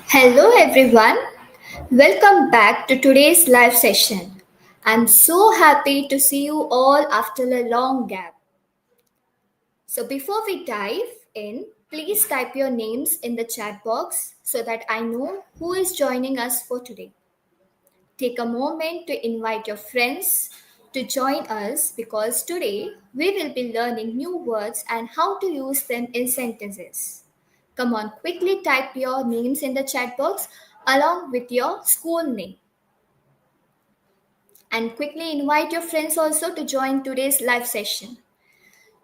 Hello everyone, welcome back to today's live session. I'm so happy to see you all after a long gap. So before we dive in, please type your names in the chat box so that I know who is joining us for today. Take a moment to invite your friends to join us because today we will be learning new words and how to use them in sentences. Come on, quickly type your names in the chat box along with your school name. And quickly invite your friends also to join today's live session.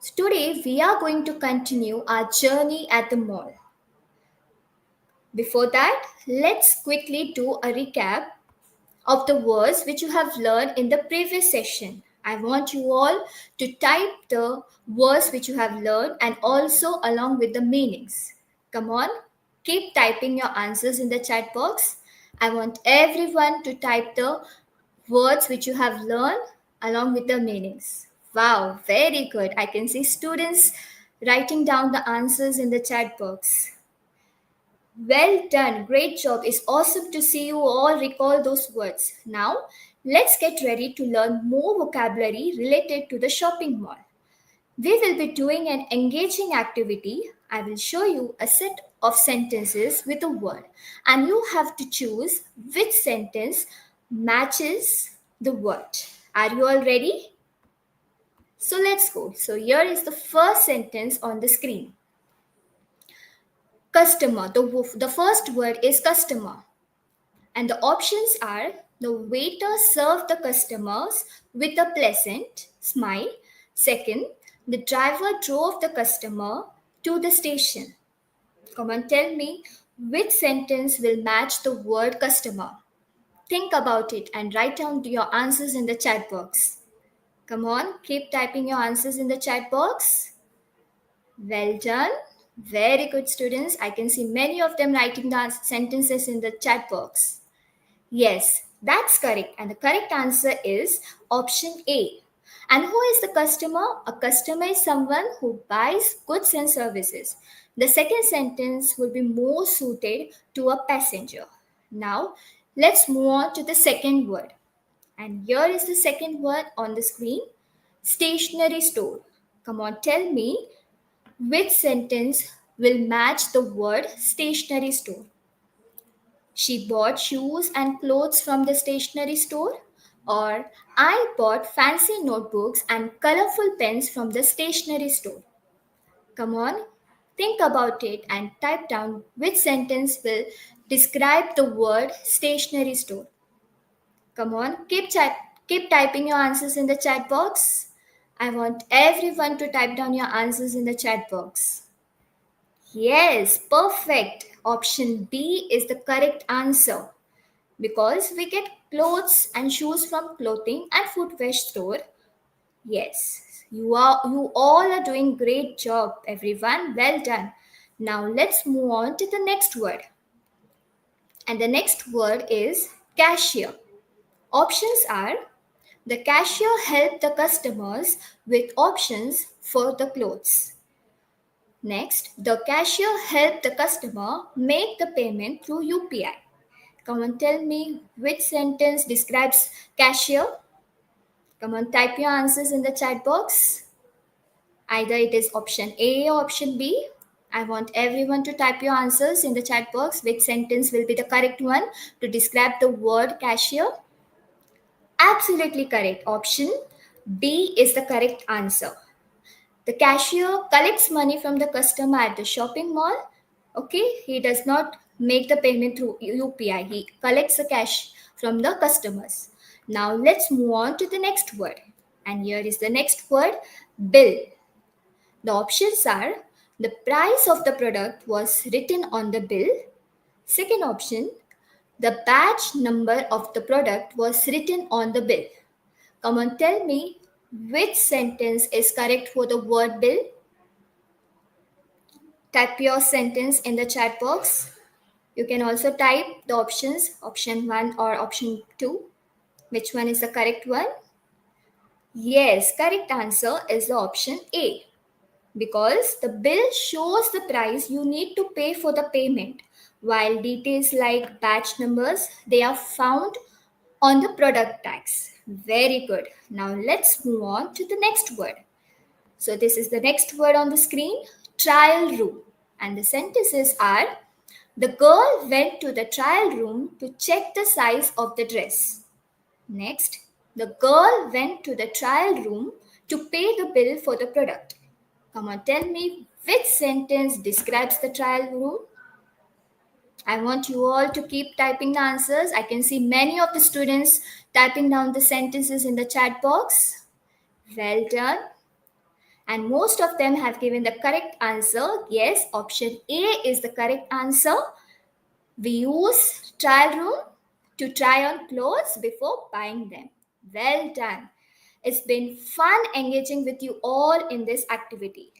So today we are going to continue our journey at the mall. Before that, let's quickly do a recap of the words which you have learned in the previous session. I want you all to type the words which you have learned and also along with the meanings. Come on, keep typing your answers in the chat box. I want everyone to type the words which you have learned along with the meanings. Wow, very good. I can see students writing down the answers in the chat box. Well done. Great job. It's awesome to see you all recall those words. Now, let's get ready to learn more vocabulary related to the shopping mall. We will be doing an engaging activity. I will show you a set of sentences with a word, and you have to choose which sentence matches the word. Are you all ready? So let's go. So here is the first sentence on the screen. Customer. The first word is customer. And the options are the waiter served the customers with a pleasant smile. Second, the driver drove the customer to the station. Come on, tell me which sentence will match the word customer. Think about it and write down your answers in the chat box. Come on, keep typing your answers in the chat box. Well done. Very good, students. I can see many of them writing the sentences in the chat box. Yes, that's correct. And the correct answer is option A. And who is the customer? A customer is someone who buys goods and services. The second sentence will be more suited to a passenger. Now, let's move on to the second word. And here is the second word on the screen, stationery store. Come on, tell me which sentence will match the word stationery store. She bought shoes and clothes from the stationery store. Or I bought fancy notebooks and colorful pens from the stationery store. Come on, think about it and type down which sentence will describe the word stationery store. Come on, keep typing your answers in the chat box. I want everyone to type down your answers in the chat box. Yes, perfect. Option B is the correct answer because we get clothes and shoes from clothing and footwear store. Yes, you all are doing great job, everyone. Well done. Now let's move on to the next word. And the next word is cashier. Options are the cashier helped the customers with options for the clothes. Next, the cashier helped the customer make the payment through UPI. Come on, tell me which sentence describes cashier. Come on, type your answers in the chat box. Either it is option A or option B. I want everyone to type your answers in the chat box. Which sentence will be the correct one to describe the word cashier? Absolutely correct. Option B is the correct answer. The cashier collects money from the customer at the shopping mall. Okay, he does not make the payment through UPI. He collects the cash from the customers. Now let's move on to the next word. And here is the next word, bill. The options are the price of the product was written on the bill. Second option, the batch number of the product was written on the bill. Come on, tell me which sentence is correct for the word bill. Type your sentence in the chat box. You can also type the options, option 1 or option 2. Which one is the correct one? Yes, correct answer is the option A. because the bill shows the price you need to pay for the payment, while details like batch numbers, they are found on the product tags. Very good. Now let's move on to the next word. So this is the next word on the screen, trial room. And the sentences are, the girl went to the trial room to check the size of the dress. Next, the girl went to the trial room to pay the bill for the product. Come on, tell me which sentence describes the trial room? I want you all to keep typing the answers. I can see many of the students typing down the sentences in the chat box. Well done. And most of them have given the correct answer. Yes, option A is the correct answer. We use trial room to try on clothes before buying them. Well done. It's been fun engaging with you all in this activity.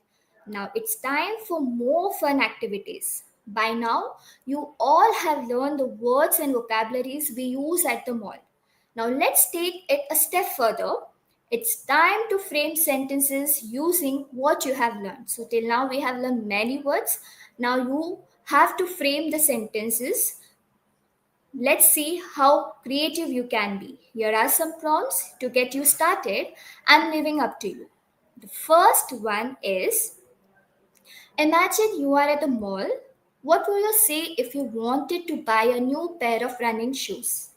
Now it's time for more fun activities. By now, you all have learned the words and vocabularies we use at the mall. Now let's take it a step further. It's time to frame sentences using what you have learned. So till now we have learned many words. Now you have to frame the sentences. Let's see how creative you can be. Here are some prompts to get you started. I'm leaving up to you. The first one is, imagine you are at the mall. What would you say if you wanted to buy a new pair of running shoes?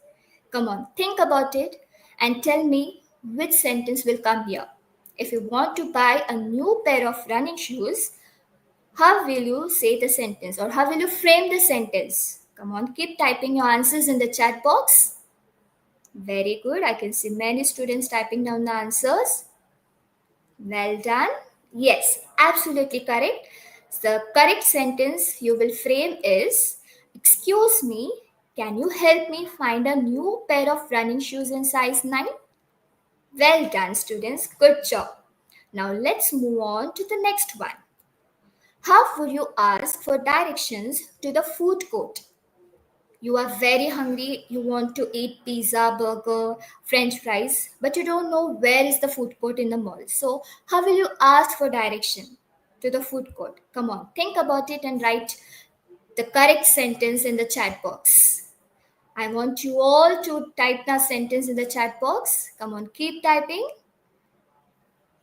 Come on, think about it and tell me which sentence will come here. If you want to buy a new pair of running shoes, how will you say the sentence or how will you frame the sentence? Come on, keep typing your answers in the chat box. Very good. I can see many students typing down the answers. Well done. Yes, absolutely correct. The correct sentence you will frame is, excuse me, can you help me find a new pair of running shoes in size 9? Well done, students. Good job. Now let's move on to the next one. How would you ask for directions to the food court? You are very hungry, you want to eat pizza, burger, french fries, but you don't know where is the food court in the mall. So, how will you ask for direction to the food court? Come on, think about it and write the correct sentence in the chat box. I want you all to type the sentence in the chat box. Come on, keep typing.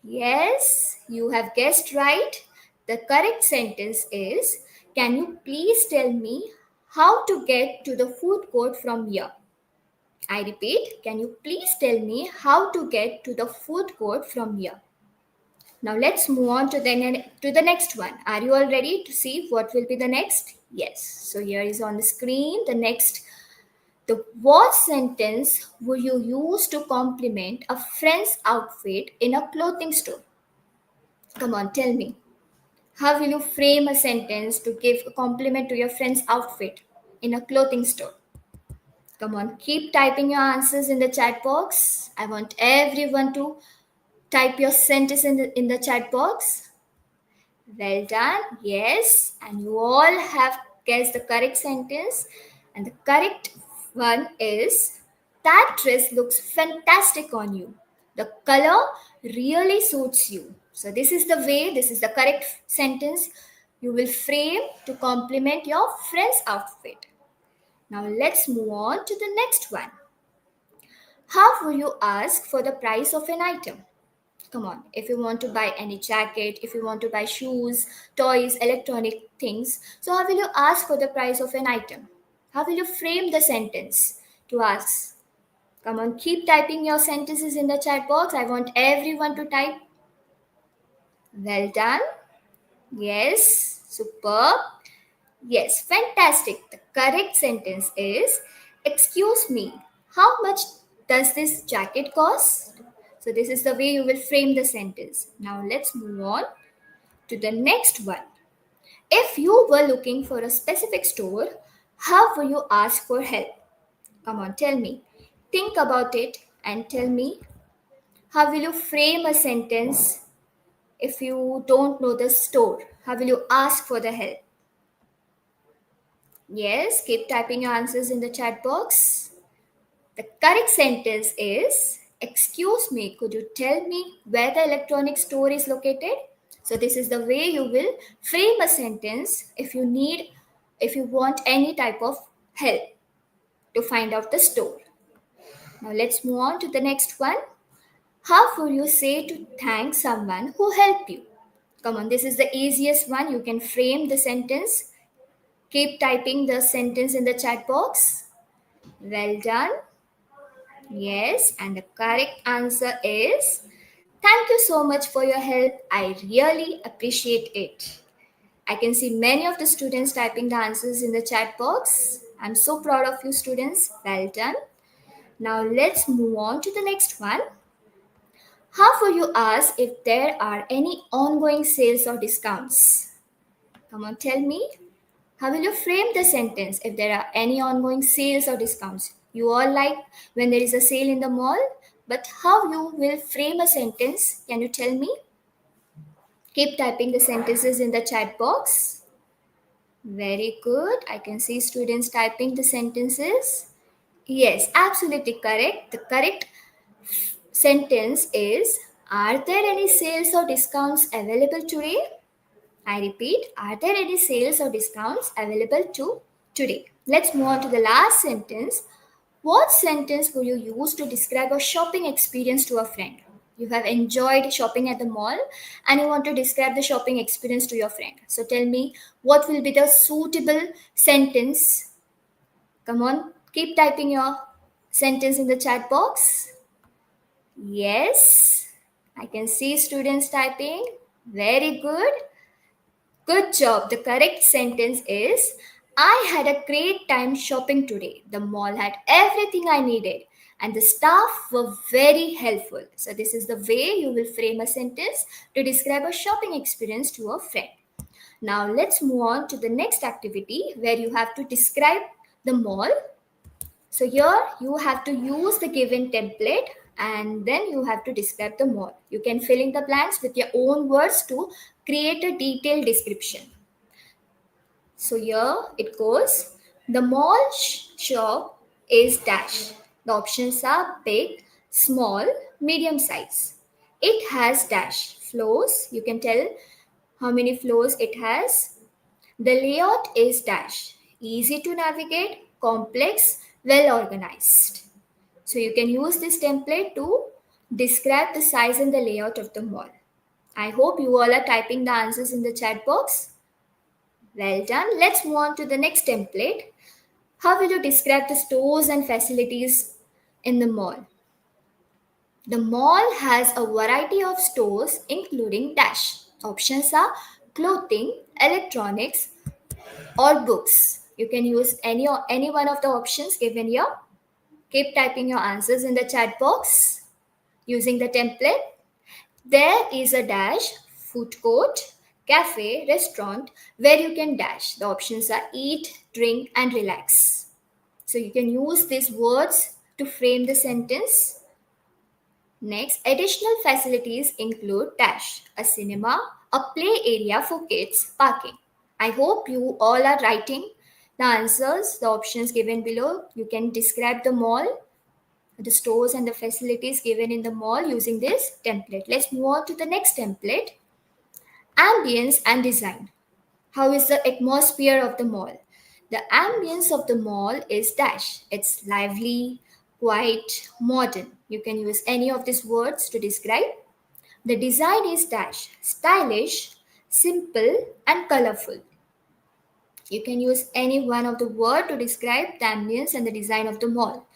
Yes, you have guessed right. The correct sentence is, can you please tell me how to get to the food court from here? I repeat, can you please tell me how to get to the food court from here? Now let's move on to the next one. Are you all ready to see what will be the next? Yes. So here is on the screen the next. The what sentence would you use to compliment a friend's outfit in a clothing store? Come on, tell me. How will you frame a sentence to give a compliment to your friend's outfit in a clothing store? Come on, keep typing your answers in the chat box. I want everyone to type your sentence in the chat box. Well done. Yes. And you all have guessed the correct sentence. And the correct one is, that dress looks fantastic on you. The color really suits you. So this is the correct sentence you will frame to compliment your friend's outfit. Now let's move on to the next one. How will you ask for the price of an item? Come on, if you want to buy any jacket, if you want to buy shoes, toys, electronic things, so how will you ask for the price of an item? How will you frame the sentence to ask? Come on, keep typing your sentences in the chat box. I want everyone to type. Well done. Yes, superb. Yes, fantastic. The correct sentence is, excuse me, how much does this jacket cost? So this is the way you will frame the sentence. Now let's move on to the next one. If you were looking for a specific store, how will you ask for help? Come on, tell me. Think about it and tell me, how will you frame a sentence if you don't know the store? How will you ask for the help? Yes, keep typing your answers in the chat box. The correct sentence is, excuse me, could you tell me where the electronic store is located? So this is the way you will frame a sentence if you want any type of help to find out the store. Now let's move on to the next one. How would you say to thank someone who helped you? Come on, this is the easiest one. You can frame the sentence. Keep typing the sentence in the chat box. Well done. Yes, and the correct answer is thank you so much for your help. I really appreciate it. I can see many of the students typing the answers in the chat box. I'm so proud of you, students. Well done. Now let's move on to the next one. How will you ask if there are any ongoing sales or discounts? Come on, tell me. How will you frame the sentence if there are any ongoing sales or discounts? You all like when there is a sale in the mall, but how you will frame a sentence? Can you tell me? Keep typing the sentences in the chat box. Very good. I can see students typing the sentences. Yes, absolutely correct. The correct sentence is, are there any sales or discounts available today? I repeat, are there any sales or discounts available today? Let's move on to the last sentence. What sentence will you use to describe a shopping experience to a friend? You have enjoyed shopping at the mall and you want to describe the shopping experience to your friend. So tell me, what will be the suitable sentence? Come on, keep typing your sentence in the chat box. Yes, I can see students typing. Very good. Good job. The correct sentence is, I had a great time shopping today. The mall had everything I needed and the staff were very helpful. So, this is the way you will frame a sentence to describe a shopping experience to a friend. Now, let's move on to the next activity where you have to describe the mall. So, here you have to use the given template and then you have to describe the mall. You can fill in the blanks with your own words to create a detailed description. So here it goes. The mall shop is dash. The options are big, small, medium size. It has dash floors. You can tell how many floors it has. The layout is dash. Easy to navigate, complex, well organized. So you can use this template to describe the size and the layout of the mall. I hope you all are typing the answers in the chat box. Well done. Let's move on to the next template. How will you describe the stores and facilities in the mall? The mall has a variety of stores including dash. Options are clothing, electronics, or books. You can use any one of the options given here. Keep typing your answers in the chat box using the template. There is a dash, food court, cafe, restaurant where you can dash. The options are eat, drink, and relax. So you can use these words to frame the sentence. Next, additional facilities include dash, a cinema, a play area for kids, parking. I hope you all are writing the answers, the options given below. You can describe the mall, the stores and the facilities given in the mall using this template. Let's move on to the next template. Ambience and design. How is the atmosphere of the mall? The ambience of the mall is dash. It's lively, quiet, modern. You can use any of these words to describe. The design is dash. Stylish, simple, and colorful. You can use any one of the word to describe the ambience and the design of the mall.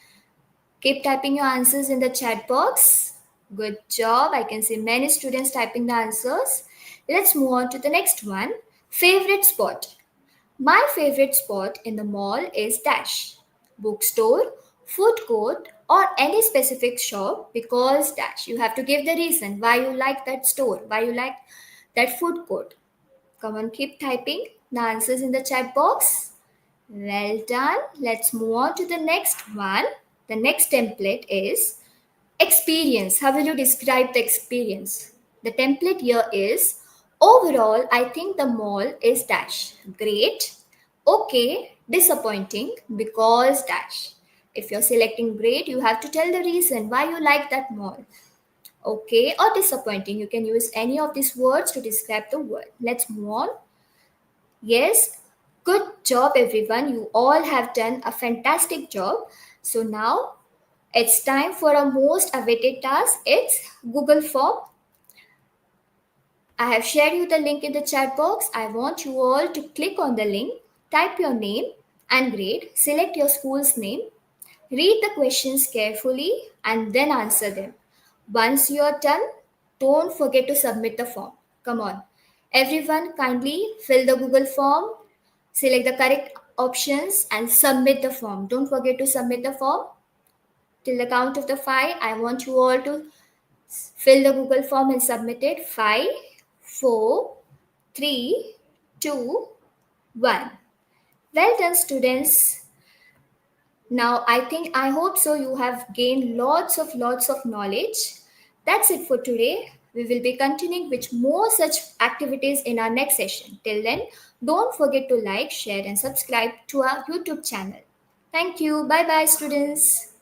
Keep typing your answers in the chat box. Good job. I can see many students typing the answers. Let's move on to the next one. Favorite spot. My favorite spot in the mall is dash. Bookstore, food court, or any specific shop because dash. You have to give the reason why you like that store, why you like that food court. Come on, keep typing the answers in the chat box. Well done. Let's move on to the next one. The next template is experience. How will you describe the experience? The template here is overall, I think the mall is dash. Great, okay, disappointing because dash. If you're selecting great, you have to tell the reason why you like that mall. okay, or disappointing. You can use any of these words to describe the word. Let's move on. Yes, good job, everyone. You all have done a fantastic job. So now it's time for our most awaited task. It's Google Form. I have shared you the link in the chat box. I want you all to click on the link, type your name and grade, select your school's name, read the questions carefully, and then answer them. Once you are done, don't forget to submit the form. Come on. Everyone, kindly fill the Google form, select the correct options, and submit the form. Don't forget to submit the form. Till the count of the five, I want you all to fill the Google form and submit it. 5, 4, 3, 2, 1. Well done, students. Now, I hope so you have gained lots of knowledge. That's it for today. We will be continuing with more such activities in our next session. Till then, don't forget to like, share, and subscribe to our YouTube channel. Thank you. Bye bye, students.